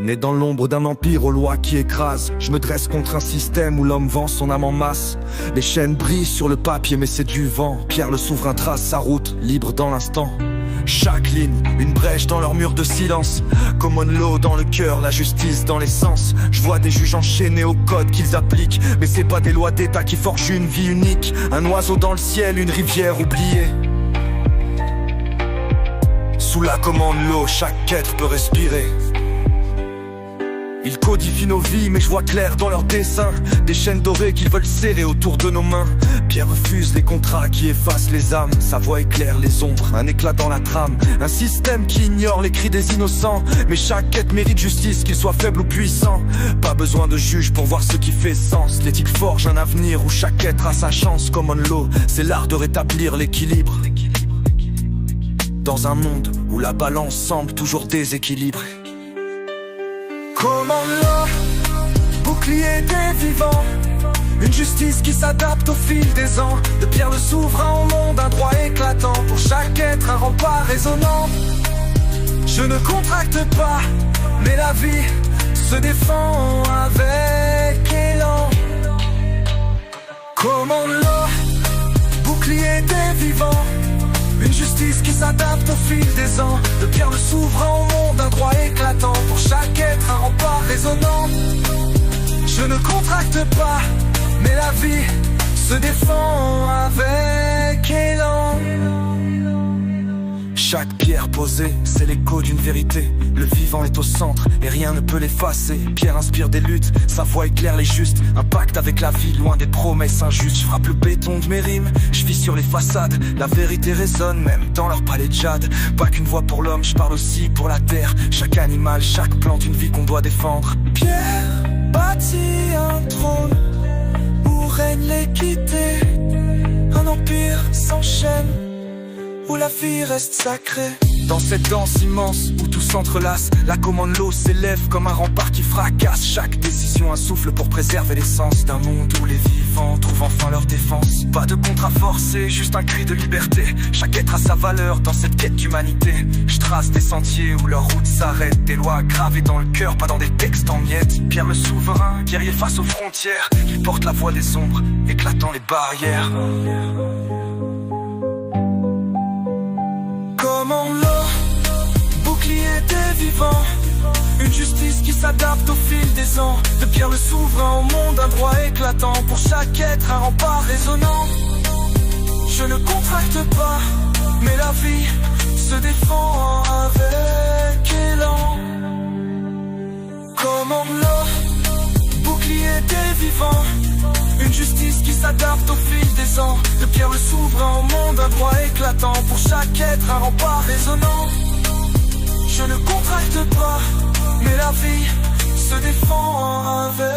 Né dans l'ombre d'un empire aux lois qui écrasent, je me dresse contre un système où l'homme vend son âme en masse. Les chaînes brillent sur le papier mais c'est du vent. Pierre le souverain trace sa route, libre dans l'instant. Chaque ligne, une brèche dans leur mur de silence. Common law dans le cœur, la justice dans les sens. Je vois des juges enchaînés au code qu'ils appliquent, mais c'est pas des lois d'état qui forgent une vie unique. Un oiseau dans le ciel, une rivière oubliée. Sous la commande law, chaque être peut respirer. Ils codifient nos vies, mais je vois clair dans leurs dessins. Des chaînes dorées qu'ils veulent serrer autour de nos mains. Pierre refuse les contrats qui effacent les âmes. Sa voix éclaire les ombres, un éclat dans la trame. Un système qui ignore les cris des innocents. Mais chaque quête mérite justice, qu'il soit faible ou puissant. Pas besoin de juge pour voir ce qui fait sens. L'éthique forge un avenir où chaque être a sa chance. Common law, c'est l'art de rétablir l'équilibre. Dans un monde où la balance semble toujours déséquilibrée. Common law, bouclier des vivants. Une justice qui s'adapte au fil des ans. De Pierre le souverain au monde, un droit éclatant. Pour chaque être, un rempart résonnant. Je ne contracte pas, mais la vie se défend avec élan. Common law, bouclier des vivants. Une justice qui s'adapte au fil des ans. De Pierre le souverain au monde, un droit éclatant. Pour chaque être, un rempart résonnant. Je ne contracte pas, mais la vie se défend avec élan. Chaque pierre posée, c'est l'écho d'une vérité. Le vivant est au centre et rien ne peut l'effacer. Pierre inspire des luttes, sa voix éclaire les justes. Un pacte avec la vie, loin des promesses injustes. Je frappe le béton de mes rimes, je vis sur les façades. La vérité résonne même dans leur palais de jade. Pas qu'une voix pour l'homme, je parle aussi pour la terre. Chaque animal, chaque plante, une vie qu'on doit défendre. Pierre bâtit un trône où règne l'équité. Un empire s'enchaîne où la vie reste sacrée. Dans cette danse immense où tout s'entrelace, la common law s'élève comme un rempart qui fracasse. Chaque décision un souffle pour préserver l'essence d'un monde où les vivants trouvent enfin leur défense. Pas de contrat forcé, juste un cri de liberté. Chaque être a sa valeur dans cette quête d'humanité. Je trace des sentiers où leur route s'arrête. Des lois gravées dans le cœur, pas dans des textes en miettes. Pierre le souverain, guerrier face aux frontières. Il porte la voix des ombres, éclatant les barrières. Common law, bouclier des vivants. Une justice qui s'adapte au fil des ans. De Pierre le souverain au monde, un droit éclatant. Pour chaque être, un rempart résonnant. Je ne contracte pas, mais la vie se défend avec élan. Common law, bouclier des vivants. Une justice qui s'adapte au fil des ans. De Pierre le souverain au monde, un droit éclatant. Pour chaque être, un rempart résonnant. Je ne contracte pas, mais la vie se défend avec